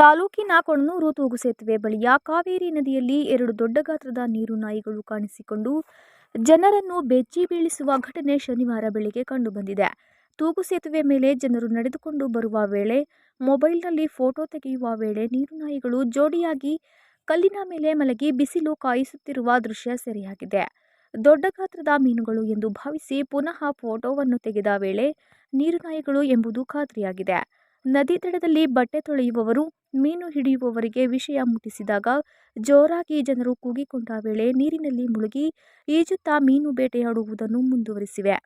ತಾಲೂಕಿನ ಕೊಣನೂರು ತೂಗು ಸೇತುವೆ ಬಳಿಯ ಕಾವೇರಿ ನದಿಯಲ್ಲಿ 2 ದೊಡ್ಡ ಗಾತ್ರದ ನೀರು ನಾಯಿಗಳು ಕಾಣಿಸಿಕೊಂಡು ಜನರನ್ನು ಬೆಚ್ಚಿ ಬೀಳಿಸುವ ಘಟನೆ ಶನಿವಾರ ಬೆಳಗ್ಗೆ ಕಂಡುಬಂದಿದೆ. ತೂಗು ಸೇತುವೆ ಮೇಲೆ ಜನರು ನಡೆದುಕೊಂಡು ಬರುವ ವೇಳೆ ಮೊಬೈಲ್ನಲ್ಲಿ ಫೋಟೋ ತೆಗೆಯುವ ವೇಳೆ ನೀರು ನಾಯಿಗಳು ಜೋಡಿಯಾಗಿ ಕಲ್ಲಿನ ಮೇಲೆ ಮಲಗಿ ಬಿಸಿಲು ಕಾಯಿಸುತ್ತಿರುವ ದೃಶ್ಯ ಸೆರೆಯಾಗಿದೆ. ದೊಡ್ಡ ಗಾತ್ರದ ಮೀನುಗಳು ಎಂದು ಭಾವಿಸಿ ಪುನಃ ಫೋಟೋವನ್ನು ತೆಗೆದ ವೇಳೆ ನೀರು ನಾಯಿಗಳು ಎಂಬುದು ಖಾತ್ರಿಯಾಗಿದೆ. ನದಿ ದಡದಲ್ಲಿ ಬಟ್ಟೆ ತೊಳೆಯುವವರು, ಮೀನು ಹಿಡಿಯುವವರಿಗೆ ವಿಷಯ ಮುಟ್ಟಿಸಿದಾಗ ಜೋರಾಗಿ ಜನರು ಕೂಗಿಕೊಂಡ ವೇಳೆ ನೀರಿನಲ್ಲಿ ಮುಳುಗಿ ಈಜುತ್ತಾ ಮೀನು ಬೇಟೆಯಾಡುವುದನ್ನು ಮುಂದುವರಿಸಿವೆ.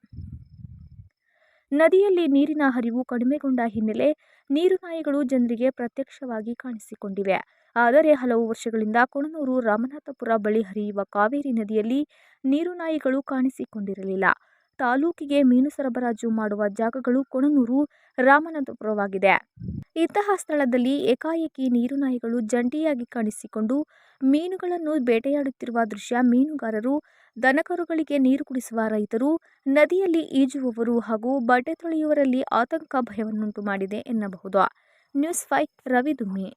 ನದಿಯಲ್ಲಿ ನೀರಿನ ಹರಿವು ಕಡಿಮೆಗೊಂಡ ಹಿನ್ನೆಲೆ ನೀರು ನಾಯಿಗಳು ಜನರಿಗೆ ಪ್ರತ್ಯಕ್ಷವಾಗಿ ಕಾಣಿಸಿಕೊಂಡಿವೆ. ಆದರೆ ಹಲವು ವರ್ಷಗಳಿಂದ ಕೊಣನೂರು ರಾಮನಾಥಪುರ ಬಳಿ ಹರಿಯುವ ಕಾವೇರಿ ನದಿಯಲ್ಲಿ ನೀರು ನಾಯಿಗಳು ಕಾಣಿಸಿಕೊಂಡಿರಲಿಲ್ಲ. ತಾಲೂಕಿಗೆ ಮೀನು ಸರಬರಾಜು ಮಾಡುವ ಜಾಗಗಳು ಕೊಣನೂರು, ರಾಮನಾಥಪುರವಾಗಿದೆ. ಇಂತಹ ಸ್ಥಳದಲ್ಲಿ ಏಕಾಏಕಿ ನೀರು ನಾಯಿಗಳು ಜಂಟಿಯಾಗಿ ಕಾಣಿಸಿಕೊಂಡು ಮೀನುಗಳನ್ನು ಬೇಟೆಯಾಡುತ್ತಿರುವ ದೃಶ್ಯ ಮೀನುಗಾರರು, ದನಕರುಗಳಿಗೆ ನೀರು ಕುಡಿಸುವ ರೈತರು, ನದಿಯಲ್ಲಿ ಈಜುವವರು ಹಾಗೂ ಬಟ್ಟೆ ತೊಳೆಯುವವರಲ್ಲಿ ಆತಂಕ, ಭಯವನ್ನುಂಟು ಮಾಡಿದೆ ಎನ್ನಬಹುದು. ನ್ಯೂಸ್ 5 ರವಿದುಮ್ಮಿ.